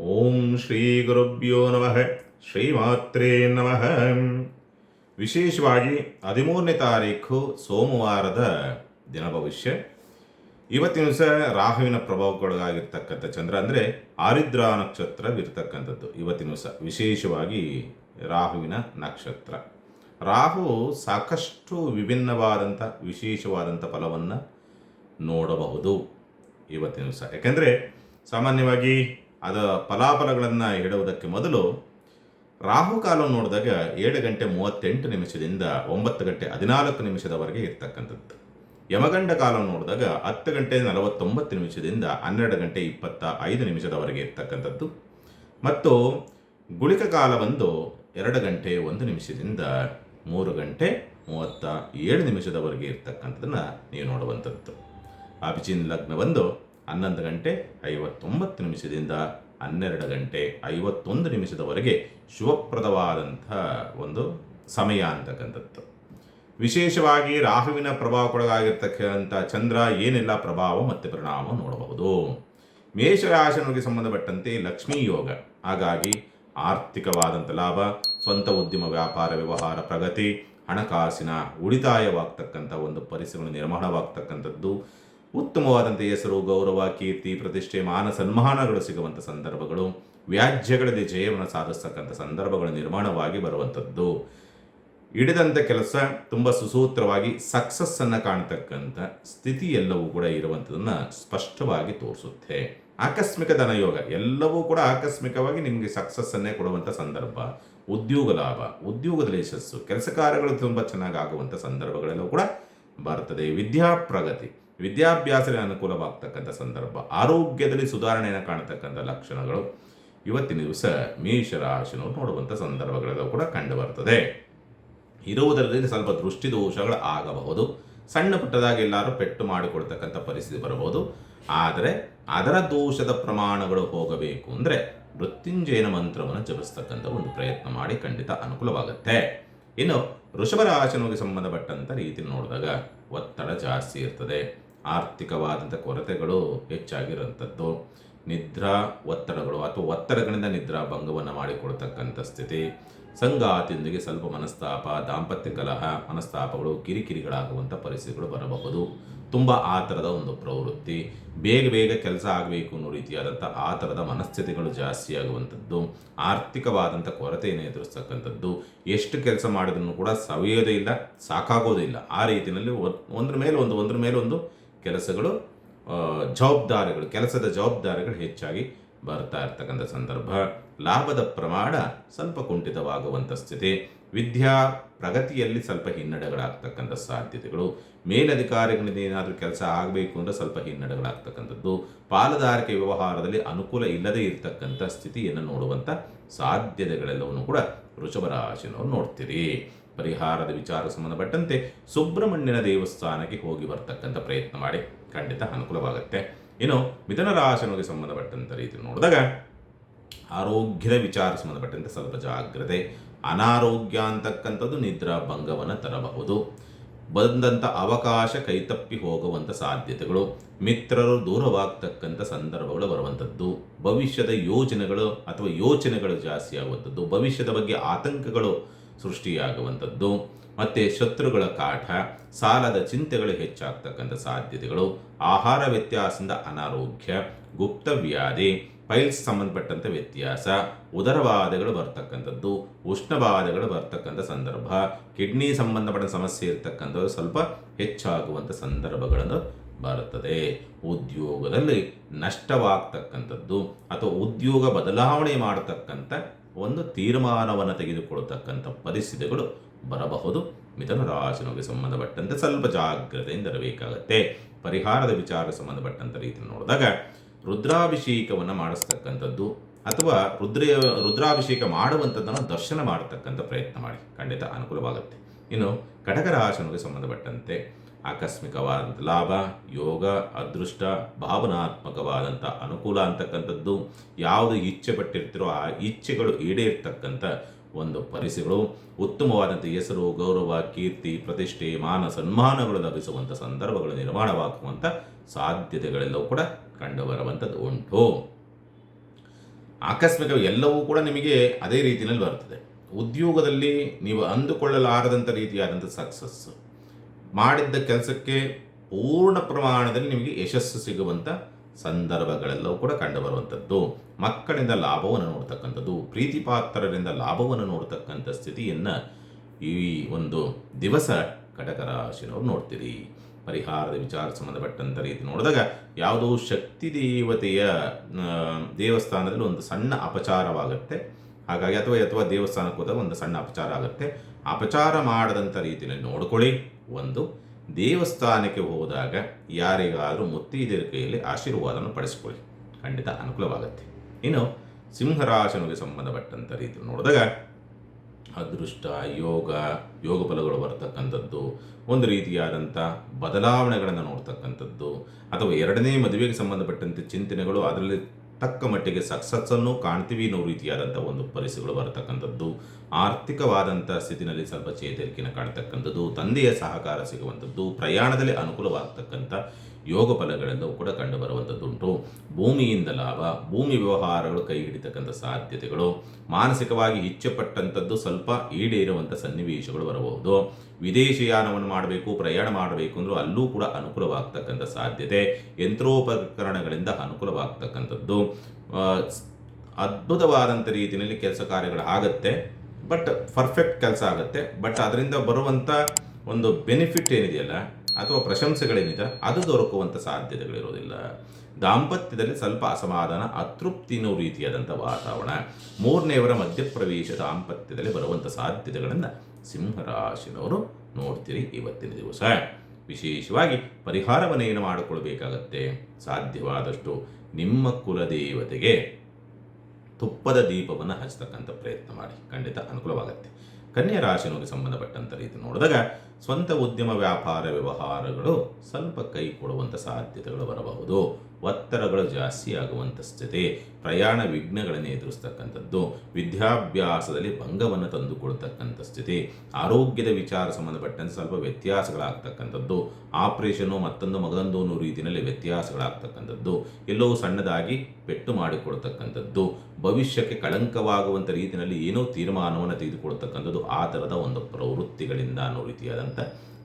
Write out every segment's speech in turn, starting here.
ಓಂ ಶ್ರೀ ಗುರುಭ್ಯೋ ನಮಃ ಶ್ರೀಮಾತ್ರೇ ನಮಃ. ವಿಶೇಷವಾಗಿ 13ನೇ ತಾರೀಖು ಸೋಮವಾರದ ದಿನ ಭವಿಷ್ಯ. ಇವತ್ತಿನ ದಿವಸ ರಾಹುವಿನ ಪ್ರಭಾವಕ್ಕೊಳಗಾಗಿರ್ತಕ್ಕಂಥ ಚಂದ್ರ ಅಂದರೆ ಆರಿದ್ರಾ ನಕ್ಷತ್ರವಿರ್ತಕ್ಕಂಥದ್ದು. ಇವತ್ತಿನ ದಿವಸ ವಿಶೇಷವಾಗಿ ರಾಹುವಿನ ನಕ್ಷತ್ರ. ರಾಹು ಸಾಕಷ್ಟು ವಿಭಿನ್ನವಾದಂಥ ವಿಶೇಷವಾದಂಥ ಫಲವನ್ನು ನೋಡಬಹುದು ಇವತ್ತಿನ ದಿವಸ. ಯಾಕೆಂದರೆ ಸಾಮಾನ್ಯವಾಗಿ ಅದರ ಫಲಾಫಲಗಳನ್ನು ಹೇಳುವುದಕ್ಕೆ ಮೊದಲು ರಾಹುಕಾಲ ನೋಡಿದಾಗ 7:38 9:14 ಇರ್ತಕ್ಕಂಥದ್ದು. ಯಮಗಂಡ ಕಾಲ ನೋಡಿದಾಗ 10:49 12:25 ಇರ್ತಕ್ಕಂಥದ್ದು. ಮತ್ತು ಗುಳಿಕ ಕಾಲ ಬಂದು 2:01 3:37 ಇರ್ತಕ್ಕಂಥದ್ದನ್ನು ನೀವು ನೋಡುವಂಥದ್ದು. ಅಭಿಜಿನ್ ಲಗ್ನ ಬಂದು 11:59 12:51 ಶುಭಪ್ರದವಾದಂಥ ಒಂದು ಸಮಯ ಅಂತಕ್ಕಂಥದ್ದು. ವಿಶೇಷವಾಗಿ ರಾಹುವಿನ ಪ್ರಭಾವಕ್ಕೊಳಗಾಗಿರ್ತಕ್ಕಂಥ ಚಂದ್ರ ಏನೆಲ್ಲ ಪ್ರಭಾವ ಮತ್ತು ಪರಿಣಾಮ ನೋಡಬಹುದು. ಮೇಷರಾಶಿಯವರಿಗೆ ಸಂಬಂಧಪಟ್ಟಂತೆ ಲಕ್ಷ್ಮೀ ಯೋಗ, ಹಾಗಾಗಿ ಆರ್ಥಿಕವಾದಂಥ ಲಾಭ, ಸ್ವಂತ ಉದ್ಯಮ ವ್ಯಾಪಾರ ವ್ಯವಹಾರ ಪ್ರಗತಿ, ಹಣಕಾಸಿನ ಉಳಿತಾಯವಾಗ್ತಕ್ಕಂಥ ಒಂದು ಪರಿಸ್ಥಿತಿಗಳು ನಿರ್ಮಾಣವಾಗ್ತಕ್ಕಂಥದ್ದು, ಉತ್ತಮವಾದಂಥ ಹೆಸರು ಗೌರವ ಕೀರ್ತಿ ಪ್ರತಿಷ್ಠೆ ಮಾನ ಸನ್ಮಾನಗಳು ಸಿಗುವಂಥ ಸಂದರ್ಭಗಳು, ವ್ಯಾಜ್ಯಗಳಲ್ಲಿ ಜಯವನ್ನು ಸಾಧಿಸ್ತಕ್ಕಂಥ ಸಂದರ್ಭಗಳು ನಿರ್ಮಾಣವಾಗಿ ಬರುವಂಥದ್ದು, ಹಿಡಿದಂಥ ಕೆಲಸ ತುಂಬ ಸುಸೂತ್ರವಾಗಿ ಸಕ್ಸಸ್ಸನ್ನು ಕಾಣತಕ್ಕಂಥ ಸ್ಥಿತಿ ಎಲ್ಲವೂ ಕೂಡ ಇರುವಂಥದ್ದನ್ನು ಸ್ಪಷ್ಟವಾಗಿ ತೋರಿಸುತ್ತೆ. ಆಕಸ್ಮಿಕ ಧನಯೋಗ ಎಲ್ಲವೂ ಕೂಡ ಆಕಸ್ಮಿಕವಾಗಿ ನಿಮಗೆ ಸಕ್ಸಸ್ಸನ್ನೇ ಕೊಡುವಂಥ ಸಂದರ್ಭ, ಉದ್ಯೋಗ ಲಾಭ, ಉದ್ಯೋಗದಲ್ಲಿ ಯಶಸ್ಸು, ಕೆಲಸ ಕಾರ್ಯಗಳು ತುಂಬ ಚೆನ್ನಾಗಿ ಆಗುವಂಥ ಸಂದರ್ಭಗಳೆಲ್ಲವೂ ಕೂಡ ಬರ್ತದೆ. ಪ್ರಗತಿ, ವಿದ್ಯಾಭ್ಯಾಸದಲ್ಲಿ ಅನುಕೂಲವಾಗ್ತಕ್ಕಂಥ ಸಂದರ್ಭ, ಆರೋಗ್ಯದಲ್ಲಿ ಸುಧಾರಣೆಯನ್ನು ಕಾಣತಕ್ಕಂಥ ಲಕ್ಷಣಗಳು ಇವತ್ತಿನ ದಿವಸ ಮೇಷರಾಶಿನವರು ನೋಡುವಂಥ ಸಂದರ್ಭಗಳೆಲ್ಲವೂ ಕೂಡ ಕಂಡು ಬರ್ತದೆ. ಇರುವುದರಲ್ಲಿ ಸ್ವಲ್ಪ ದೃಷ್ಟಿ ದೋಷಗಳು ಆಗಬಹುದು. ಸಣ್ಣ ಪುಟ್ಟದಾಗಿ ಎಲ್ಲರೂ ಪೆಟ್ಟು ಮಾಡಿಕೊಡ್ತಕ್ಕಂಥ ಪರಿಸ್ಥಿತಿ ಬರಬಹುದು. ಆದರೆ ಅದರ ದೋಷದ ಪ್ರಮಾಣಗಳು ಹೋಗಬೇಕು ಅಂದರೆ ಮೃತ್ಯುಂಜಯನ ಮಂತ್ರವನ್ನು ಜಪಿಸ್ತಕ್ಕಂಥ ಒಂದು ಪ್ರಯತ್ನ ಮಾಡಿ ಖಂಡಿತ ಅನುಕೂಲವಾಗುತ್ತೆ. ಇನ್ನು ವೃಷಭ ರಾಶಿಗೆ ಸಂಬಂಧಪಟ್ಟಂಥ ರೀತಿ ನೋಡಿದಾಗ ಒತ್ತಡ ಜಾಸ್ತಿ ಇರ್ತದೆ. ಆರ್ಥಿಕವಾದಂಥ ಕೊರತೆಗಳು ಹೆಚ್ಚಾಗಿರುವಂಥದ್ದು, ನಿದ್ರಾ ಒತ್ತಡಗಳು ಅಥವಾ ಒತ್ತಡಗಳಿಂದ ನಿದ್ರಾ ಭಂಗವನ್ನು ಮಾಡಿಕೊಡ್ತಕ್ಕಂಥ ಸ್ಥಿತಿ, ಸಂಗಾತಿಯೊಂದಿಗೆ ಸ್ವಲ್ಪ ಮನಸ್ತಾಪ, ದಾಂಪತ್ಯ ಕಲಹ, ಮನಸ್ತಾಪಗಳು, ಕಿರಿಕಿರಿಗಳಾಗುವಂಥ ಪರಿಸ್ಥಿತಿಗಳು ಬರಬಹುದು. ತುಂಬ ಆ ಥರದ ಒಂದು ಪ್ರವೃತ್ತಿ, ಬೇಗ ಕೆಲಸ ಆಗಬೇಕು ಅನ್ನೋ ರೀತಿಯಾದಂಥ ಆ ಥರದ ಮನಸ್ಥಿತಿಗಳು ಜಾಸ್ತಿ ಆಗುವಂಥದ್ದು, ಆರ್ಥಿಕವಾದಂಥ ಕೊರತೆಯನ್ನು ಎದುರಿಸ್ತಕ್ಕಂಥದ್ದು, ಎಷ್ಟು ಕೆಲಸ ಮಾಡಿದ್ರೂ ಕೂಡ ಸವಿಯೋದೇ ಇಲ್ಲ, ಸಾಕಾಗೋದೇ ಇಲ್ಲ. ಆ ರೀತಿಯಲ್ಲಿ ಒಂದ್ರ ಮೇಲೆ ಒಂದು ಕೆಲಸಗಳು, ಜವಾಬ್ದಾರಿಗಳು, ಕೆಲಸದ ಜವಾಬ್ದಾರಿಗಳು ಹೆಚ್ಚಾಗಿ ಬರ್ತಾ ಇರ್ತಕ್ಕಂಥ ಸಂದರ್ಭ, ಲಾಭದ ಪ್ರಮಾಣ ಸ್ವಲ್ಪ ಕುಂಠಿತವಾಗುವಂಥ ಸ್ಥಿತಿ, ವಿದ್ಯಾ ಪ್ರಗತಿಯಲ್ಲಿ ಸ್ವಲ್ಪ ಹಿನ್ನಡೆಗಳಾಗ್ತಕ್ಕಂಥ ಸಾಧ್ಯತೆಗಳು, ಮೇಲಧಿಕಾರಿಗಳಿಂದ ಏನಾದರೂ ಕೆಲಸ ಆಗಬೇಕು ಅಂದರೆ ಸ್ವಲ್ಪ ಹಿನ್ನಡೆಗಳಾಗ್ತಕ್ಕಂಥದ್ದು, ಪಾಲುದಾರಿಕೆ ವ್ಯವಹಾರದಲ್ಲಿ ಅನುಕೂಲ ಇಲ್ಲದೇ ಇರತಕ್ಕಂಥ ಸ್ಥಿತಿಯನ್ನು ನೋಡುವಂಥ ಸಾಧ್ಯತೆಗಳೆಲ್ಲವನ್ನು ಕೂಡ ವೃಷಭ ರಾಶಿನವರು ನೋಡ್ತೀರಿ. ಪರಿಹಾರದ ವಿಚಾರ ಸಂಬಂಧಪಟ್ಟಂತೆ ಸುಬ್ರಹ್ಮಣ್ಯನ ದೇವಸ್ಥಾನಕ್ಕೆ ಹೋಗಿ ಬರ್ತಕ್ಕಂಥ ಪ್ರಯತ್ನ ಮಾಡಿ, ಖಂಡಿತ ಅನುಕೂಲವಾಗುತ್ತೆ. ಇನ್ನು ಮಿಥುನ ರಾಶಿಗೆ ಸಂಬಂಧಪಟ್ಟಂಥ ರೀತಿ ನೋಡಿದಾಗ ಆರೋಗ್ಯದ ವಿಚಾರ ಸಂಬಂಧಪಟ್ಟಂತೆ ಸ್ವಲ್ಪ ಜಾಗ್ರತೆ, ಅನಾರೋಗ್ಯ ಅಂತಕ್ಕಂಥದ್ದು ನಿದ್ರಾ ಭಂಗವನ್ನು ತರಬಹುದು. ಬಂದಂಥ ಅವಕಾಶ ಕೈತಪ್ಪಿ ಹೋಗುವಂಥ ಸಾಧ್ಯತೆಗಳು, ಮಿತ್ರರು ದೂರವಾಗ್ತಕ್ಕಂಥ ಸಂದರ್ಭಗಳು ಬರುವಂಥದ್ದು, ಭವಿಷ್ಯದ ಯೋಜನೆಗಳು ಅಥವಾ ಯೋಚನೆಗಳು ಜಾಸ್ತಿ ಆಗುವಂಥದ್ದು, ಭವಿಷ್ಯದ ಬಗ್ಗೆ ಆತಂಕಗಳು ಸೃಷ್ಟಿಯಾಗುವಂಥದ್ದು, ಮತ್ತು ಶತ್ರುಗಳ ಕಾಟ, ಸಾಲದ ಚಿಂತೆಗಳು ಹೆಚ್ಚಾಗ್ತಕ್ಕಂಥ ಸಾಧ್ಯತೆಗಳು, ಆಹಾರ ವ್ಯತ್ಯಾಸದಿಂದ ಅನಾರೋಗ್ಯ, ಗುಪ್ತ ವ್ಯಾಧಿ, ಪೈಲ್ಸ್ ಸಂಬಂಧಪಟ್ಟಂಥ ವ್ಯತ್ಯಾಸ, ಉದರಬಾಧೆಗಳು ಬರ್ತಕ್ಕಂಥದ್ದು, ಉಷ್ಣಬಾಧೆಗಳು ಬರ್ತಕ್ಕಂಥ ಸಂದರ್ಭ, ಕಿಡ್ನಿ ಸಂಬಂಧಪಟ್ಟ ಸಮಸ್ಯೆ ಇರತಕ್ಕಂಥದ್ದು ಸ್ವಲ್ಪ ಹೆಚ್ಚಾಗುವಂಥ ಸಂದರ್ಭಗಳನ್ನು ಬರುತ್ತದೆ. ಉದ್ಯೋಗದಲ್ಲಿ ನಷ್ಟವಾಗ್ತಕ್ಕಂಥದ್ದು ಅಥವಾ ಉದ್ಯೋಗ ಬದಲಾವಣೆ ಮಾಡತಕ್ಕಂಥ ಒಂದು ತೀರ್ಮಾನವನ್ನು ತೆಗೆದುಕೊಳ್ಳತಕ್ಕಂಥ ಪರಿಸ್ಥಿತಿಗಳು ಬರಬಹುದು. ಮಿಥುನ ರಾಶಿಗೆ ಸಂಬಂಧಪಟ್ಟಂತೆ ಸ್ವಲ್ಪ ಜಾಗ್ರತೆಯಿಂದ ಇರಬೇಕಾಗತ್ತೆ. ಪರಿಹಾರದ ವಿಚಾರ ಸಂಬಂಧಪಟ್ಟಂಥ ರೀತಿ ನೋಡಿದಾಗ ರುದ್ರಾಭಿಷೇಕವನ್ನು ಮಾಡಿಸ್ತಕ್ಕಂಥದ್ದು ಅಥವಾ ರುದ್ರಾಭಿಷೇಕ ಮಾಡುವಂಥದ್ದನ್ನು ದರ್ಶನ ಮಾಡತಕ್ಕಂಥ ಪ್ರಯತ್ನ ಮಾಡಿ, ಖಂಡಿತ ಅನುಕೂಲವಾಗುತ್ತೆ. ಇನ್ನು ಕಟಕ ರಾಶಿಗೆ ಸಂಬಂಧಪಟ್ಟಂತೆ ಆಕಸ್ಮಿಕವಾದಂಥ ಲಾಭ, ಯೋಗ, ಅದೃಷ್ಟ, ಭಾವನಾತ್ಮಕವಾದಂಥ ಅನುಕೂಲ ಅಂತಕ್ಕಂಥದ್ದು, ಯಾವುದು ಇಚ್ಛೆ ಪಟ್ಟಿರ್ತಿರೋ ಆ ಇಚ್ಛೆಗಳು ಈಡೇರ್ತಕ್ಕಂಥ ಒಂದು ಪರಿಸ್ಥಿತಿಗಳು, ಉತ್ತಮವಾದಂಥ ಹೆಸರು ಗೌರವ ಕೀರ್ತಿ ಪ್ರತಿಷ್ಠೆ ಮಾನ ಸನ್ಮಾನಗಳು ಲಭಿಸುವಂಥ ಸಂದರ್ಭಗಳು ನಿರ್ಮಾಣವಾಗುವಂಥ ಸಾಧ್ಯತೆಗಳೆಲ್ಲವೂ ಕೂಡ ಕಂಡುಬರುವಂಥದ್ದು ಉಂಟು. ಆಕಸ್ಮಿಕ ಎಲ್ಲವೂ ಕೂಡ ನಿಮಗೆ ಅದೇ ರೀತಿಯಲ್ಲಿ ಬರ್ತದೆ. ಉದ್ಯೋಗದಲ್ಲಿ ನೀವು ಅಂದುಕೊಳ್ಳಲಾರದಂಥ ರೀತಿಯಾದಂಥ ಸಕ್ಸಸ್, ಮಾಡಿದ್ದ ಕೆಲಸಕ್ಕೆ ಪೂರ್ಣ ಪ್ರಮಾಣದಲ್ಲಿ ನಿಮಗೆ ಯಶಸ್ಸು ಸಿಗುವಂಥ ಸಂದರ್ಭಗಳೆಲ್ಲವೂ ಕೂಡ ಕಂಡುಬರುವಂಥದ್ದು. ಮಕ್ಕಳಿಂದ ಲಾಭವನ್ನು ನೋಡ್ತಕ್ಕಂಥದ್ದು, ಪ್ರೀತಿ ಪಾತ್ರರಿಂದ ಲಾಭವನ್ನು ನೋಡ್ತಕ್ಕಂಥ ಸ್ಥಿತಿಯನ್ನು ಈ ಒಂದು ದಿವಸ ಕಟಕ ರಾಶಿನವ್ರು ನೋಡ್ತೀರಿ. ಪರಿಹಾರದ ವಿಚಾರ ಸಂಬಂಧಪಟ್ಟಂಥ ರೀತಿ ನೋಡಿದಾಗ ಯಾವುದೋ ಶಕ್ತಿ ದೇವತೆಯ ದೇವಸ್ಥಾನದಲ್ಲಿ ಒಂದು ಸಣ್ಣ ಅಪಚಾರವಾಗುತ್ತೆ. ಹಾಗಾಗಿ ಅಥವಾ ದೇವಸ್ಥಾನಕ್ಕೆ ಹೋದಾಗ ಒಂದು ಸಣ್ಣ ಅಪಚಾರ ಆಗುತ್ತೆ. ಅಪಚಾರ ಮಾಡದಂಥ ರೀತಿಯಲ್ಲಿ ನೋಡ್ಕೊಳ್ಳಿ. ಒಂದು, ದೇವಸ್ಥಾನಕ್ಕೆ ಹೋದಾಗ ಯಾರಿಗಾದರೂ ಮುತ್ತೈದೆಯರ ಕೈಯಲ್ಲಿ ಆಶೀರ್ವಾದವನ್ನು ಪಡಿಸ್ಕೊಳ್ಳಿ, ಖಂಡಿತ ಅನುಕೂಲವಾಗುತ್ತೆ. ಇನ್ನು ಸಿಂಹರಾಶನಿಗೆ ಸಂಬಂಧಪಟ್ಟಂಥ ರೀತಿ ನೋಡಿದಾಗ ಅದೃಷ್ಟ, ಯೋಗ ಫಲಗಳು ಬರತಕ್ಕಂಥದ್ದು, ಒಂದು ರೀತಿಯಾದಂಥ ಬದಲಾವಣೆಗಳನ್ನು ನೋಡ್ತಕ್ಕಂಥದ್ದು, ಅಥವಾ ಎರಡನೇ ಮದುವೆಗೆ ಸಂಬಂಧಪಟ್ಟಂತೆ ಚಿಂತನೆಗಳು, ಅದರಲ್ಲಿ ತಕ್ಕ ಮಟ್ಟಿಗೆ ಸಕ್ಸಸ್ಸನ್ನು ಕಾಣ್ತೀವಿ ಅನ್ನೋ ರೀತಿಯಾದಂಥ ಒಂದು ಪರಿಸ್ಥಿತಿಗಳು ಬರತಕ್ಕಂಥದ್ದು, ಆರ್ಥಿಕವಾದಂಥ ಸ್ಥಿತಿನಲ್ಲಿ ಸ್ವಲ್ಪ ಚೇತರಿಕೆಯನ್ನು ಕಾಣ್ತಕ್ಕಂಥದ್ದು, ತಂದೆಯ ಸಹಕಾರ ಸಿಗುವಂಥದ್ದು, ಪ್ರಯಾಣದಲ್ಲಿ ಅನುಕೂಲವಾಗ್ತಕ್ಕಂಥ ಯೋಗ ಫಲಗಳೆಲ್ಲವೂ ಕೂಡ ಕಂಡುಬರುವಂಥದ್ದುಂಟು. ಭೂಮಿಯಿಂದ ಲಾಭ, ಭೂಮಿ ವ್ಯವಹಾರಗಳು ಕೈ ಹಿಡಿತಕ್ಕಂಥ ಸಾಧ್ಯತೆಗಳು, ಮಾನಸಿಕವಾಗಿ ಇಚ್ಛೆಪಟ್ಟಂಥದ್ದು ಸ್ವಲ್ಪ ಈಡೇರುವಂಥ ಸನ್ನಿವೇಶಗಳು ಬರಬಹುದು. ವಿದೇಶಿಯಾನವನ್ನು ಮಾಡಬೇಕು, ಪ್ರಯಾಣ ಮಾಡಬೇಕು ಅಂದರೂ ಅಲ್ಲೂ ಕೂಡ ಅನುಕೂಲವಾಗ್ತಕ್ಕಂಥ ಸಾಧ್ಯತೆ, ಯಂತ್ರೋಪಕರಣಗಳಿಂದ ಅನುಕೂಲವಾಗ್ತಕ್ಕಂಥದ್ದು, ಅದ್ಭುತವಾದಂಥ ರೀತಿಯಲ್ಲಿ ಕೆಲಸ ಕಾರ್ಯಗಳು ಆಗುತ್ತೆ. ಬಟ್ ಪರ್ಫೆಕ್ಟ್ ಕೆಲಸ ಆಗುತ್ತೆ. ಬಟ್ ಅದರಿಂದ ಬರುವಂಥ ಒಂದು ಬೆನಿಫಿಟ್ ಏನಿದೆಯಲ್ಲ, ಅಥವಾ ಪ್ರಶಂಸೆಗಳೇನಿದೆ, ಅದು ದೊರಕುವಂಥ ಸಾಧ್ಯತೆಗಳಿರೋದಿಲ್ಲ. ದಾಂಪತ್ಯದಲ್ಲಿ ಸ್ವಲ್ಪ ಅಸಮಾಧಾನ, ಅತೃಪ್ತಿನೋ ರೀತಿಯಾದಂಥ ವಾತಾವರಣ, ಮೂರನೆಯವರ ಮಧ್ಯಪ್ರವೇಶ ದಾಂಪತ್ಯದಲ್ಲಿ ಬರುವಂಥ ಸಾಧ್ಯತೆಗಳನ್ನು ಸಿಂಹರಾಶಿನವರು ನೋಡ್ತೀರಿ ಇವತ್ತಿನ ದಿವಸ. ವಿಶೇಷವಾಗಿ ಪರಿಹಾರವನ್ನೇನು ಮಾಡಿಕೊಳ್ಬೇಕಾಗತ್ತೆ, ಸಾಧ್ಯವಾದಷ್ಟು ನಿಮ್ಮ ಕುಲದೇವತೆಗೆ ತುಪ್ಪದ ದೀಪವನ್ನು ಹಚ್ಚತಕ್ಕಂಥ ಪ್ರಯತ್ನ ಮಾಡಿ, ಖಂಡಿತ ಅನುಕೂಲವಾಗುತ್ತೆ. ಕನ್ಯಾ ರಾಶಿನವರಿಗೆ ಸಂಬಂಧಪಟ್ಟಂಥ ರೀತಿ ನೋಡಿದಾಗ ಸ್ವಂತ ಉದ್ಯಮ ವ್ಯಾಪಾರ ವ್ಯವಹಾರಗಳು ಸ್ವಲ್ಪ ಕೈ ಕೊಡುವಂಥ ಸಾಧ್ಯತೆಗಳು ಬರಬಹುದು. ಒತ್ತಡಗಳು ಜಾಸ್ತಿ ಆಗುವಂಥ ಸ್ಥಿತಿ, ಪ್ರಯಾಣ ವಿಘ್ನಗಳನ್ನು ಎದುರಿಸ್ತಕ್ಕಂಥದ್ದು, ವಿದ್ಯಾಭ್ಯಾಸದಲ್ಲಿ ಭಂಗವನ್ನು ತಂದುಕೊಳ್ತಕ್ಕಂಥ ಸ್ಥಿತಿ, ಆರೋಗ್ಯದ ವಿಚಾರ ಸಂಬಂಧಪಟ್ಟಂತೆ ಸ್ವಲ್ಪ ವ್ಯತ್ಯಾಸಗಳಾಗ್ತಕ್ಕಂಥದ್ದು, ಆಪರೇಷನು ಮತ್ತೊಂದು ಮಗದೊಂದು ಅನ್ನೋ ರೀತಿಯಲ್ಲಿ ವ್ಯತ್ಯಾಸಗಳಾಗ್ತಕ್ಕಂಥದ್ದು, ಎಲ್ಲವೂ ಸಣ್ಣದಾಗಿ ಪೆಟ್ಟು ಮಾಡಿಕೊಡ್ತಕ್ಕಂಥದ್ದು, ಭವಿಷ್ಯಕ್ಕೆ ಕಳಂಕವಾಗುವಂಥ ರೀತಿಯಲ್ಲಿ ಏನೋ ತೀರ್ಮಾನವನ್ನು ತೆಗೆದುಕೊಳ್ತಕ್ಕಂಥದ್ದು, ಆ ಥರದ ಒಂದು ಪ್ರವೃತ್ತಿಗಳಿಂದ ಅನ್ನೋ ರೀತಿಯಾದಂಥ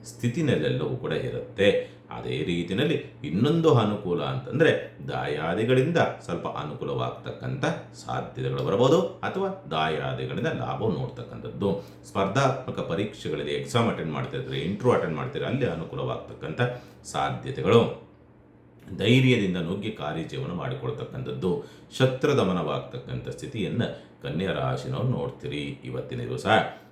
ಸ್ಥಿತಿನಲ್ಲೆಲ್ಲವೂ ಕೂಡ ಇರುತ್ತೆ. ಅದೇ ರೀತಿಯಲ್ಲಿ ಇನ್ನೊಂದು ಅನುಕೂಲ ಅಂತಂದರೆ ದಾಯಾದಿಗಳಿಂದ ಸ್ವಲ್ಪ ಅನುಕೂಲವಾಗ್ತಕ್ಕಂಥ ಸಾಧ್ಯತೆಗಳು ಬರಬಹುದು, ಅಥವಾ ದಾಯಾದಿಗಳಿಂದ ಲಾಭ ನೋಡ್ತಕ್ಕಂಥದ್ದು. ಸ್ಪರ್ಧಾತ್ಮಕ ಪರೀಕ್ಷೆಗಳಿಗೆ ಎಕ್ಸಾಮ್ ಅಟೆಂಡ್ ಮಾಡ್ತಿರ್ತಾರೆ, ಇಂಟರ್ವ್ಯೂ ಅಟೆಂಡ್ ಮಾಡ್ತಾರೆ, ಅಲ್ಲಿ ಅನುಕೂಲವಾಗ್ತಕ್ಕಂಥ ಸಾಧ್ಯತೆಗಳು. ಧೈರ್ಯದಿಂದ ನುಗ್ಗಿ ಕಾರ್ಯಜೀವನ ಮಾಡಿಕೊಳ್ತಕ್ಕಂಥದ್ದು, ಶತ್ರುದಮನವಾಗ್ತಕ್ಕಂಥ ಸ್ಥಿತಿಯನ್ನು ಕನ್ಯಾ ರಾಶಿನವ್ರು ನೋಡ್ತೀರಿ ಇವತ್ತಿನ ದಿವಸ.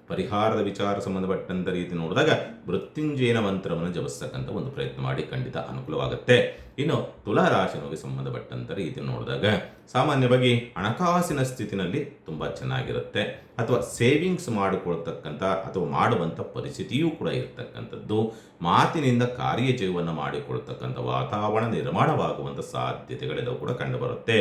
ಪರಿಹಾರದ ವಿಚಾರ ಸಂಬಂಧಪಟ್ಟಂಥ ರೀತಿ ನೋಡಿದಾಗ ಮೃತ್ಯುಂಜಯನ ಮಂತ್ರವನ್ನು ಜಪಿಸ್ತಕ್ಕಂಥ ಒಂದು ಪ್ರಯತ್ನ ಮಾಡಿ, ಖಂಡಿತ ಅನುಕೂಲವಾಗುತ್ತೆ. ಇನ್ನು ತುಲಾ ರಾಶಿನವರಿಗೆ ಸಂಬಂಧಪಟ್ಟಂಥ ರೀತಿ ನೋಡಿದಾಗ ಸಾಮಾನ್ಯವಾಗಿ ಹಣಕಾಸಿನ ಸ್ಥಿತಿನಲ್ಲಿ ತುಂಬ ಚೆನ್ನಾಗಿರುತ್ತೆ, ಅಥವಾ ಸೇವಿಂಗ್ಸ್ ಮಾಡಿಕೊಳ್ತಕ್ಕಂಥ ಅಥವಾ ಮಾಡುವಂಥ ಪರಿಸ್ಥಿತಿಯೂ ಕೂಡ ಇರತಕ್ಕಂಥದ್ದು, ಮಾತಿನಿಂದ ಕಾರ್ಯಜೀವನ ಮಾಡಿಕೊಳ್ತಕ್ಕಂಥ ವಾತಾವರಣ ನಿರ್ಮಾಣವಾಗುವಂಥ ಸಾಧ್ಯತೆಗಳೆಲ್ಲವೂ ಕೂಡ ಕಂಡುಬರುತ್ತೆ.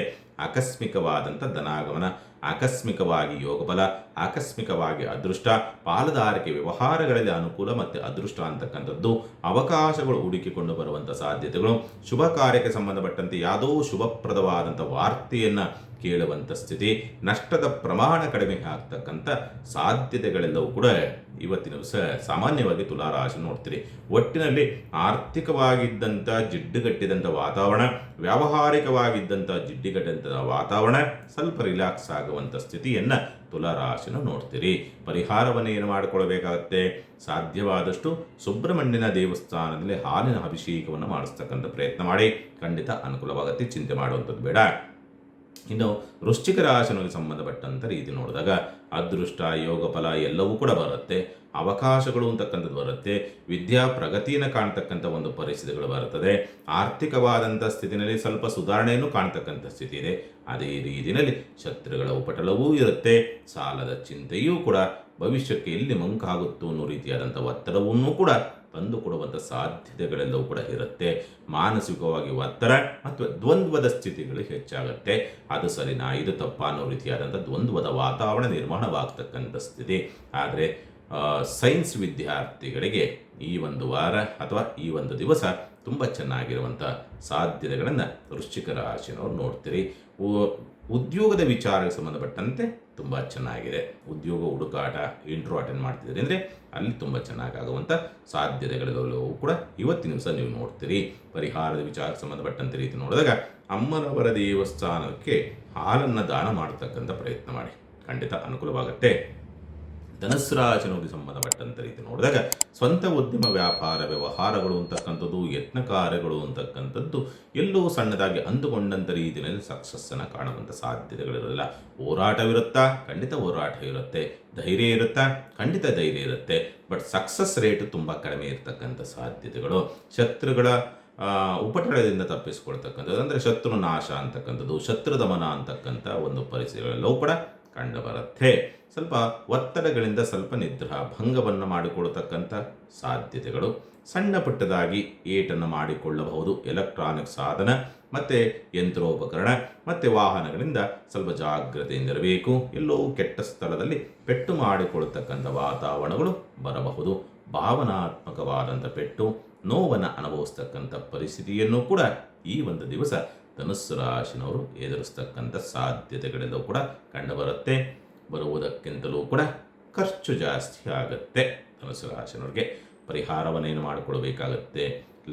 ಆಕಸ್ಮಿಕವಾದಂಥ ಧನಾಗಮನ, ಆಕಸ್ಮಿಕವಾಗಿ ಯೋಗಬಲ, ಆಕಸ್ಮಿಕವಾಗಿ ಅದೃಷ್ಟ, ಪಾಲುದಾರಿಕೆ ವ್ಯವಹಾರಗಳಲ್ಲಿ ಅನುಕೂಲ ಮತ್ತು ಅದೃಷ್ಟ ಅಂತಕ್ಕಂಥದ್ದು, ಅವಕಾಶಗಳು ಹುಡುಕಿಕೊಂಡು ಬರುವಂಥ ಸಾಧ್ಯತೆಗಳು, ಶುಭ ಕಾರ್ಯಕ್ಕೆ ಸಂಬಂಧಪಟ್ಟಂತೆ ಯಾವುದೋ ಶುಭಪ್ರದವಾದಂಥ ವಾರ್ತೆಯನ್ನು ಕೇಳುವಂಥ ಸ್ಥಿತಿ, ನಷ್ಟದ ಪ್ರಮಾಣ ಕಡಿಮೆ ಆಗ್ತಕ್ಕಂಥ ಸಾಧ್ಯತೆಗಳೆಲ್ಲವೂ ಕೂಡ ಇವತ್ತಿನ ದಿವಸ ಸಾಮಾನ್ಯವಾಗಿ ತುಲಾರಾಶಿ ನೋಡ್ತೀರಿ. ಒಟ್ಟಿನಲ್ಲಿ ಆರ್ಥಿಕವಾಗಿದ್ದಂಥ ಜಿಡ್ಡುಗಟ್ಟಿದಂಥ ವಾತಾವರಣ, ವ್ಯಾವಹಾರಿಕವಾಗಿದ್ದಂಥ ಜಿಡ್ಡುಗಟ್ಟಂಥ ವಾತಾವರಣ ಸ್ವಲ್ಪ ರಿಲ್ಯಾಕ್ಸ್ ಆಗುವಂಥ ಸ್ಥಿತಿಯನ್ನು ತುಲಾರಾಶಿನ ನೋಡ್ತೀರಿ. ಪರಿಹಾರವನ್ನು ಏನು ಮಾಡಿಕೊಳ್ಬೇಕಾಗತ್ತೆ, ಸಾಧ್ಯವಾದಷ್ಟು ಸುಬ್ರಹ್ಮಣ್ಯನ ದೇವಸ್ಥಾನದಲ್ಲಿ ಹಾಲಿನ ಅಭಿಷೇಕವನ್ನು ಮಾಡಿಸ್ತಕ್ಕಂಥ ಪ್ರಯತ್ನ ಮಾಡಿ, ಖಂಡಿತ ಅನುಕೂಲವಾಗುತ್ತೆ, ಚಿಂತೆ ಮಾಡುವಂಥದ್ದು ಬೇಡ. ಇನ್ನು ವೃಶ್ಚಿಕ ರಾಶಿಗೆ ಸಂಬಂಧಪಟ್ಟಂಥ ರೀತಿ ನೋಡಿದಾಗ ಅದೃಷ್ಟ, ಯೋಗ ಫಲ ಎಲ್ಲವೂ ಕೂಡ ಬರುತ್ತೆ, ಅವಕಾಶಗಳು ಅಂತಕ್ಕಂಥದ್ದು ಬರುತ್ತೆ, ವಿದ್ಯಾ ಪ್ರಗತಿಯನ್ನು ಕಾಣ್ತಕ್ಕಂಥ ಒಂದು ಪರಿಸ್ಥಿತಿಗಳು ಬರುತ್ತದೆ, ಆರ್ಥಿಕವಾದಂಥ ಸ್ಥಿತಿಯಲ್ಲಿ ಸ್ವಲ್ಪ ಸುಧಾರಣೆಯನ್ನು ಕಾಣ್ತಕ್ಕಂಥ ಸ್ಥಿತಿ ಇದೆ. ಅದೇ ರೀತಿಯಲ್ಲಿ ಶತ್ರುಗಳ ಉಪಟಳವೂ ಇರುತ್ತೆ, ಸಾಲದ ಚಿಂತೆಯೂ ಕೂಡ, ಭವಿಷ್ಯಕ್ಕೆ ಎಲ್ಲಿ ಮಂಕಾಗುತ್ತೋ ಅನ್ನೋ ರೀತಿಯಾದಂಥ ಒತ್ತಡವನ್ನೂ ಕೂಡ ತಂದು ಕೊಡುವಂಥ ಸಾಧ್ಯತೆಗಳೆಲ್ಲವೂ ಕೂಡ ಇರುತ್ತೆ. ಮಾನಸಿಕವಾಗಿ ಒತ್ತಡ ಮತ್ತು ದ್ವಂದ್ವದ ಸ್ಥಿತಿಗಳು ಹೆಚ್ಚಾಗುತ್ತೆ. ಅದು ಸರಿನಾ, ಇದು ತಪ್ಪಾ ಅನ್ನೋ ರೀತಿಯಾದಂಥ ದ್ವಂದ್ವದ ವಾತಾವರಣ ನಿರ್ಮಾಣವಾಗ್ತಕ್ಕಂಥ ಸ್ಥಿತಿ. ಆದರೆ ಸೈನ್ಸ್ ವಿದ್ಯಾರ್ಥಿಗಳಿಗೆ ಈ ಒಂದು ವಾರ ಅಥವಾ ಈ ಒಂದು ದಿವಸ ತುಂಬ ಚೆನ್ನಾಗಿರುವಂಥ ಸಾಧ್ಯತೆಗಳನ್ನು ವೃಶ್ಚಿಕ ರಾಶಿನವ್ರು ನೋಡ್ತೀರಿ. ಉದ್ಯೋಗದ ವಿಚಾರಕ್ಕೆ ಸಂಬಂಧಪಟ್ಟಂತೆ ತುಂಬ ಚೆನ್ನಾಗಿದೆ. ಉದ್ಯೋಗ ಹುಡುಕಾಟ ಇಂಟ್ರೋ ಅಟೆಂಡ್ ಮಾಡ್ತಿದ್ದೀರಿ ಅಂದರೆ ಅಲ್ಲಿ ತುಂಬ ಚೆನ್ನಾಗಾಗುವಂಥ ಸಾಧ್ಯತೆಗಳೆಲ್ಲವೂ ಕೂಡ ಇವತ್ತಿನ ದಿವಸ ನೀವು ನೋಡ್ತೀರಿ. ಪರಿಹಾರದ ವಿಚಾರಕ್ಕೆ ಸಂಬಂಧಪಟ್ಟಂತೆ ರೀತಿ ನೋಡಿದಾಗ ಅಮ್ಮನವರ ದೇವಸ್ಥಾನಕ್ಕೆ ಹಾಲನ್ನು ದಾನ ಮಾಡತಕ್ಕಂಥ ಪ್ರಯತ್ನ ಮಾಡಿ, ಖಂಡಿತ ಅನುಕೂಲವಾಗುತ್ತೆ. ಧನಸ್ಸು ರಾಶಿಯವರಿಗೆ ಸಂಬಂಧಪಟ್ಟಂಥ ರೀತಿ ನೋಡಿದಾಗ ಸ್ವಂತ ಉದ್ಯಮ ವ್ಯಾಪಾರ ವ್ಯವಹಾರಗಳು ಅಂತಕ್ಕಂಥದ್ದು, ಯತ್ನ ಕಾರ್ಯಗಳು ಅಂತಕ್ಕಂಥದ್ದು ಎಲ್ಲೂ ಸಣ್ಣದಾಗಿ ಅಂದುಕೊಂಡಂಥ ರೀತಿಯಲ್ಲಿ ಸಕ್ಸಸ್ಸನ್ನು ಕಾಣುವಂಥ ಸಾಧ್ಯತೆಗಳಿರೋದಿಲ್ಲ. ಹೋರಾಟವಿರುತ್ತಾ? ಖಂಡಿತ ಹೋರಾಟ ಇರುತ್ತೆ. ಧೈರ್ಯ ಇರುತ್ತಾ? ಖಂಡಿತ ಧೈರ್ಯ ಇರುತ್ತೆ. ಬಟ್ ಸಕ್ಸಸ್ ರೇಟ್ ತುಂಬ ಕಡಿಮೆ ಇರತಕ್ಕಂಥ ಸಾಧ್ಯತೆಗಳು, ಶತ್ರುಗಳ ಉಪಟಳದಿಂದ ತಪ್ಪಿಸ್ಕೊಳ್ತಕ್ಕಂಥದ್ದು, ಅಂದರೆ ಶತ್ರು ನಾಶ ಅಂತಕ್ಕಂಥದ್ದು, ಶತ್ರು ದಮನ ಅಂತಕ್ಕಂಥ ಒಂದು ಪರಿಸ್ಥಿತಿಗಳೆಲ್ಲವೂ ಕೂಡ ಕಂಡು ಬರುತ್ತೆ. ಸ್ವಲ್ಪ ಒತ್ತಡಗಳಿಂದ ಸ್ವಲ್ಪ ನಿದ್ರಾ ಭಂಗವನ್ನು ಮಾಡಿಕೊಳ್ತಕ್ಕಂಥ ಸಾಧ್ಯತೆಗಳು, ಸಣ್ಣ ಪುಟ್ಟದಾಗಿ ಏಟನ್ನು ಮಾಡಿಕೊಳ್ಳಬಹುದು. ಎಲೆಕ್ಟ್ರಾನಿಕ್ ಸಾಧನ ಮತ್ತು ಯಂತ್ರೋಪಕರಣ ಮತ್ತು ವಾಹನಗಳಿಂದ ಸ್ವಲ್ಪ ಜಾಗ್ರತೆಯಿಂದಿರಬೇಕು. ಎಲ್ಲೋ ಕೆಟ್ಟ ಸ್ಥಳದಲ್ಲಿ ಪೆಟ್ಟು ಮಾಡಿಕೊಳ್ತಕ್ಕಂಥ ವಾತಾವರಣಗಳು ಬರಬಹುದು. ಭಾವನಾತ್ಮಕವಾದಂಥ ಪೆಟ್ಟು, ನೋವನ್ನು ಅನುಭವಿಸ್ತಕ್ಕಂಥ ಪರಿಸ್ಥಿತಿಯನ್ನು ಕೂಡ ಈ ಒಂದು ದಿವಸ ಧನುಸ್ಸು ರಾಶಿನವರು ಎದುರಿಸ್ತಕ್ಕಂಥ ಸಾಧ್ಯತೆಗಳೆಲ್ಲವೂ ಕೂಡ ಕಂಡುಬರುತ್ತೆ. ಬರುವುದಕ್ಕಿಂತಲೂ ಕೂಡ ಖರ್ಚು ಜಾಸ್ತಿ ಆಗುತ್ತೆ. ಧನುಸ್ಸು ರಾಶಿನವ್ರಿಗೆ ಪರಿಹಾರವನ್ನೇನು ಮಾಡಿಕೊಳ್ಬೇಕಾಗತ್ತೆ?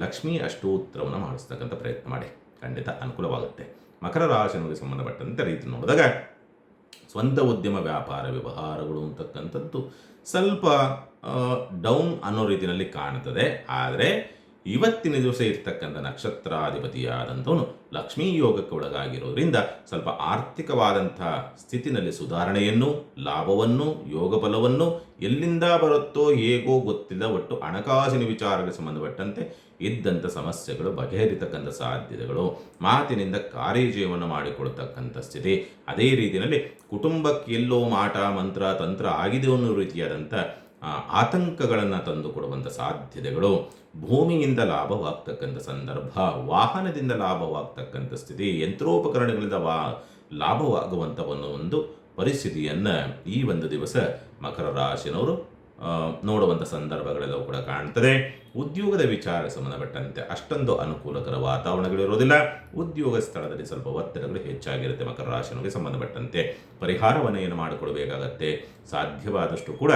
ಲಕ್ಷ್ಮೀ ಅಷ್ಟೋತ್ತರವನ್ನು ಮಾಡಿಸ್ತಕ್ಕಂಥ ಪ್ರಯತ್ನ ಮಾಡಿ, ಖಂಡಿತ ಅನುಕೂಲವಾಗುತ್ತೆ. ಮಕರ ರಾಶಿನವರಿಗೆ ಸಂಬಂಧಪಟ್ಟಂತೆ ರೀತಿ ನೋಡಿದಾಗ ಸ್ವಂತ ಉದ್ಯಮ ವ್ಯಾಪಾರ ವ್ಯವಹಾರಗಳು ಅಂತಕ್ಕಂಥದ್ದು ಸ್ವಲ್ಪ ಡೌನ್ ಅನ್ನೋ ರೀತಿಯಲ್ಲಿ ಕಾಣುತ್ತದೆ. ಆದರೆ ಇವತ್ತಿನ ದಿವಸ ಇರ್ತಕ್ಕಂಥ ನಕ್ಷತ್ರಾಧಿಪತಿಯಾದಂಥವನು ಲಕ್ಷ್ಮೀ ಯೋಗಕ್ಕೆ ಒಳಗಾಗಿರೋದ್ರಿಂದ ಸ್ವಲ್ಪ ಆರ್ಥಿಕವಾದಂಥ ಸ್ಥಿತಿನಲ್ಲಿ ಸುಧಾರಣೆಯನ್ನು, ಲಾಭವನ್ನು, ಯೋಗ ಫಲವನ್ನು ಎಲ್ಲಿಂದ ಬರುತ್ತೋ ಹೇಗೋ ಗೊತ್ತಿಲ್ಲ, ಒಟ್ಟು ಹಣಕಾಸಿನ ವಿಚಾರಕ್ಕೆ ಸಂಬಂಧಪಟ್ಟಂತೆ ಇದ್ದಂಥ ಸಮಸ್ಯೆಗಳು ಬಗೆಹರಿತಕ್ಕಂಥ ಸಾಧ್ಯತೆಗಳು, ಮಾತಿನಿಂದ ಕಾರ್ಯಜಯವನ್ನು ಮಾಡಿಕೊಳ್ತಕ್ಕಂಥ ಸ್ಥಿತಿ, ಅದೇ ರೀತಿಯಲ್ಲಿ ಕುಟುಂಬಕ್ಕೆ ಎಲ್ಲೋ ಮಾಟ ಮಂತ್ರ ತಂತ್ರ ಆಗಿದೆ ಅನ್ನೋ ರೀತಿಯಾದಂಥ ಆತಂಕಗಳನ್ನು ತಂದುಕೊಡುವಂಥ ಸಾಧ್ಯತೆಗಳು, ಭೂಮಿಯಿಂದ ಲಾಭವಾಗ್ತಕ್ಕಂಥ ಸಂದರ್ಭ, ವಾಹನದಿಂದ ಲಾಭವಾಗ್ತಕ್ಕಂಥ ಸ್ಥಿತಿ, ಯಂತ್ರೋಪಕರಣಗಳಿಂದ ಲಾಭವಾಗುವಂಥ ಒಂದು ಪರಿಸ್ಥಿತಿಯನ್ನು ಈ ಒಂದು ದಿವಸ ಮಕರ ರಾಶಿನವರು ನೋಡುವಂಥ ಸಂದರ್ಭಗಳೆಲ್ಲವೂ ಕೂಡ ಕಾಣ್ತದೆ. ಉದ್ಯೋಗದ ವಿಚಾರ ಸಂಬಂಧಪಟ್ಟಂತೆ ಅಷ್ಟೊಂದು ಅನುಕೂಲಕರ ವಾತಾವರಣಗಳಿರೋದಿಲ್ಲ. ಉದ್ಯೋಗ ಸ್ಥಳದಲ್ಲಿ ಸ್ವಲ್ಪ ಒತ್ತಡಗಳು ಹೆಚ್ಚಾಗಿರುತ್ತೆ. ಮಕರ ರಾಶಿನವರಿಗೆ ಸಂಬಂಧಪಟ್ಟಂತೆ ಪರಿಹಾರವನ್ನು ಏನು ಮಾಡಿಕೊಳ್ಬೇಕಾಗತ್ತೆ? ಸಾಧ್ಯವಾದಷ್ಟು ಕೂಡ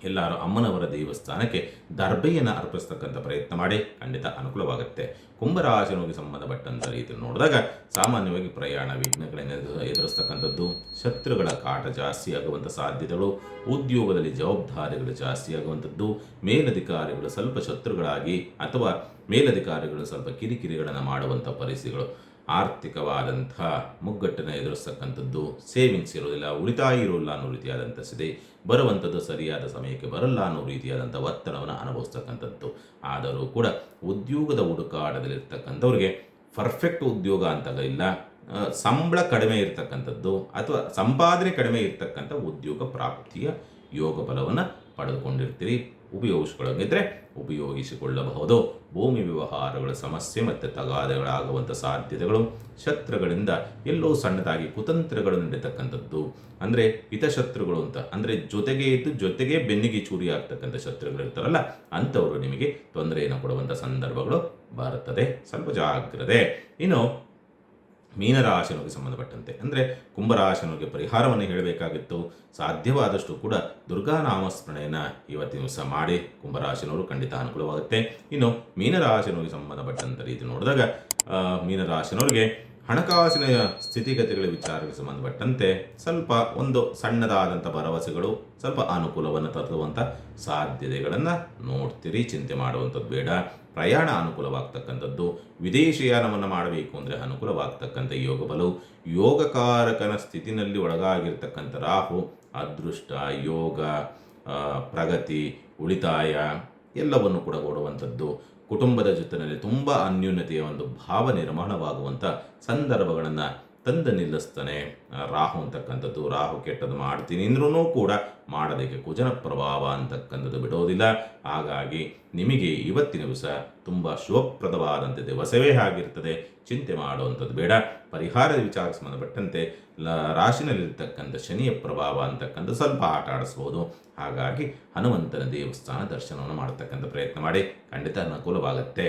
ಎಲ್ಲರೂ ಅಮ್ಮನವರ ದೇವಸ್ಥಾನಕ್ಕೆ ದರ್ಬೆಯನ್ನು ಅರ್ಪಿಸ್ತಕ್ಕಂಥ ಪ್ರಯತ್ನ ಮಾಡಿ, ಖಂಡಿತ ಅನುಕೂಲವಾಗುತ್ತೆ. ಕುಂಭರಾಶಿನವರಿಗೆ ಸಂಬಂಧಪಟ್ಟಂಥ ರೀತಿಯಲ್ಲಿ ನೋಡಿದಾಗ ಸಾಮಾನ್ಯವಾಗಿ ಪ್ರಯಾಣ ವಿಘ್ನಗಳನ್ನು ಎದುರಿಸ್ತಕ್ಕಂಥದ್ದು, ಶತ್ರುಗಳ ಕಾಟ ಜಾಸ್ತಿ ಆಗುವಂಥ ಸಾಧ್ಯತೆಗಳು, ಉದ್ಯೋಗದಲ್ಲಿ ಜವಾಬ್ದಾರಿಗಳು ಜಾಸ್ತಿ ಆಗುವಂಥದ್ದು, ಮೇಲಧಿಕಾರಿಗಳು ಸ್ವಲ್ಪ ಶತ್ರುಗಳಾಗಿ ಅಥವಾ ಮೇಲಧಿಕಾರಿಗಳು ಸ್ವಲ್ಪ ಕಿರಿಕಿರಿಗಳನ್ನು ಮಾಡುವಂಥ ಪರಿಸ್ಥಿತಿಗಳು, ಆರ್ಥಿಕವಾದಂಥ ಮುಗ್ಗಟ್ಟನ್ನು ಎದುರಿಸ್ತಕ್ಕಂಥದ್ದು, ಸೇವಿಂಗ್ಸ್ ಇರೋದಿಲ್ಲ, ಉಳಿತಾಯ ಇರೋಲ್ಲ ಅನ್ನೋ ರೀತಿಯಾದಂಥ ಸ್ಥಿತಿ, ಬರುವಂಥದ್ದು ಸರಿಯಾದ ಸಮಯಕ್ಕೆ ಬರಲ್ಲ ಅನ್ನೋ ರೀತಿಯಾದಂಥ ಒತ್ತಡವನ್ನು ಅನುಭವಿಸ್ತಕ್ಕಂಥದ್ದು. ಆದರೂ ಕೂಡ ಉದ್ಯೋಗದ ಹುಡುಕಾಟದಲ್ಲಿರ್ತಕ್ಕಂಥವ್ರಿಗೆ ಪರ್ಫೆಕ್ಟ್ ಉದ್ಯೋಗ ಅಂತ ಇಲ್ಲ, ಸಂಬಳ ಕಡಿಮೆ ಇರತಕ್ಕಂಥದ್ದು ಅಥವಾ ಸಂಪಾದನೆ ಕಡಿಮೆ ಇರತಕ್ಕಂಥ ಉದ್ಯೋಗ ಪ್ರಾಪ್ತಿಯ ಯೋಗ ಫಲವನ್ನು ಪಡೆದುಕೊಂಡಿರ್ತೀರಿ. ಉಪಯೋಗಿಸಿಕೊಳ್ಳೋಂಗಿದ್ರೆ ಉಪಯೋಗಿಸಿಕೊಳ್ಳಬಹುದು. ಭೂಮಿ ವ್ಯವಹಾರಗಳ ಸಮಸ್ಯೆ ಮತ್ತು ತಗಾದೆಗಳಾಗುವಂಥ ಸಾಧ್ಯತೆಗಳು, ಶತ್ರುಗಳಿಂದ ಎಲ್ಲೋ ಸಣ್ಣದಾಗಿ ಕುತಂತ್ರಗಳು ನಡೀತಕ್ಕಂಥದ್ದು, ಅಂದರೆ ಹಿತಶತ್ರುಗಳು ಅಂತ ಅಂದರೆ ಜೊತೆಗೆ ಇದ್ದು ಜೊತೆಗೆ ಬೆನ್ನಿಗೆ ಚೂರಿ ಆಗ್ತಕ್ಕಂಥ ಶತ್ರುಗಳು ಇರ್ತಾರಲ್ಲ, ಅಂಥವರು ನಿಮಗೆ ತೊಂದರೆಯನ್ನು ಕೊಡುವಂಥ ಸಂದರ್ಭಗಳು ಬರುತ್ತದೆ. ಸ್ವಲ್ಪ ಜಾಗ್ರತೆ. ಇನ್ನು ಮೀನರಾಶಿನವರಿಗೆ ಸಂಬಂಧಪಟ್ಟಂತೆ ಅಂದರೆ ಕುಂಭರಾಶಿನವರಿಗೆ ಪರಿಹಾರವನ್ನು ಹೇಳಬೇಕಾಗಿತ್ತು. ಸಾಧ್ಯವಾದಷ್ಟು ಕೂಡ ದುರ್ಗಾ ನಾಮಸ್ಮರಣೆಯನ್ನು ಇವತ್ತಿನ ದಿವಸ ಮಾಡಿ, ಕುಂಭರಾಶಿನವರು ಖಂಡಿತ ಅನುಕೂಲವಾಗುತ್ತೆ. ಇನ್ನು ಮೀನರಾಶಿನವರಿಗೆ ಸಂಬಂಧಪಟ್ಟಂಥ ರೀತಿ ನೋಡಿದಾಗ ಮೀನರಾಶಿನವರಿಗೆ ಹಣಕಾಸಿನ ಸ್ಥಿತಿಗತಿಗಳ ವಿಚಾರಕ್ಕೆ ಸಂಬಂಧಪಟ್ಟಂತೆ ಸ್ವಲ್ಪ ಒಂದು ಸಣ್ಣದಾದಂಥ ಭರವಸೆಗಳು ಸ್ವಲ್ಪ ಅನುಕೂಲವನ್ನು ತರುವಂಥ ಸಾಧ್ಯತೆಗಳನ್ನು ನೋಡ್ತೀರಿ. ಚಿಂತೆ ಮಾಡುವಂಥದ್ದು ಬೇಡ. ಪ್ರಯಾಣ ಅನುಕೂಲವಾಗ್ತಕ್ಕಂಥದ್ದು, ವಿದೇಶಯಾನವನ್ನು ಮಾಡಬೇಕು ಅಂದರೆ ಅನುಕೂಲವಾಗ್ತಕ್ಕಂಥ ಯೋಗ ಬಲವು, ಯೋಗಕಾರಕನ ಸ್ಥಿತಿನಲ್ಲಿ ಒಳಗಾಗಿರ್ತಕ್ಕಂಥ ರಾಹು ಅದೃಷ್ಟ, ಯೋಗ, ಪ್ರಗತಿ, ಉಳಿತಾಯ ಎಲ್ಲವನ್ನು ಕೂಡ ಕೊಡುವಂಥದ್ದು, ಕುಟುಂಬದ ಜೊತೆಯಲ್ಲಿ ತುಂಬ ಅನ್ಯೂನ್ಯತೆಯ ಒಂದು ಭಾವ ನಿರ್ಮಾಣವಾಗುವಂಥ ಸಂದರ್ಭಗಳನ್ನು ತಂದು ನಿಲ್ಲಿಸ್ತಾನೆ ರಾಹು ಅಂತಕ್ಕಂಥದ್ದು. ರಾಹು ಕೆಟ್ಟದ್ದು ಮಾಡ್ತೀನಿ ಅಂದ್ರೂ ಕೂಡ ಮಾಡೋದಕ್ಕೆ ಕುಜನ ಪ್ರಭಾವ ಅಂತಕ್ಕಂಥದ್ದು ಬಿಡೋದಿಲ್ಲ. ಹಾಗಾಗಿ ನಿಮಗೆ ಇವತ್ತಿನ ದಿವಸ ತುಂಬ ಶುಭಪ್ರದವಾದಂಥ ದಿವಸವೇ ಆಗಿರ್ತದೆ. ಚಿಂತೆ ಮಾಡುವಂಥದ್ದು ಬೇಡ. ಪರಿಹಾರದ ವಿಚಾರಕ್ಕೆ ಸಂಬಂಧಪಟ್ಟಂತೆ ರಾಶಿನಲ್ಲಿರ್ತಕ್ಕಂಥ ಶನಿಯ ಪ್ರಭಾವ ಅಂತಕ್ಕಂಥ ಸ್ವಲ್ಪ ಆಟ ಆಡಿಸ್ಬೋದು. ಹಾಗಾಗಿ ಹನುಮಂತನ ದೇವಸ್ಥಾನ ದರ್ಶನವನ್ನು ಮಾಡತಕ್ಕಂಥ ಪ್ರಯತ್ನ ಮಾಡಿ, ಖಂಡಿತ ಅನುಕೂಲವಾಗುತ್ತೆ.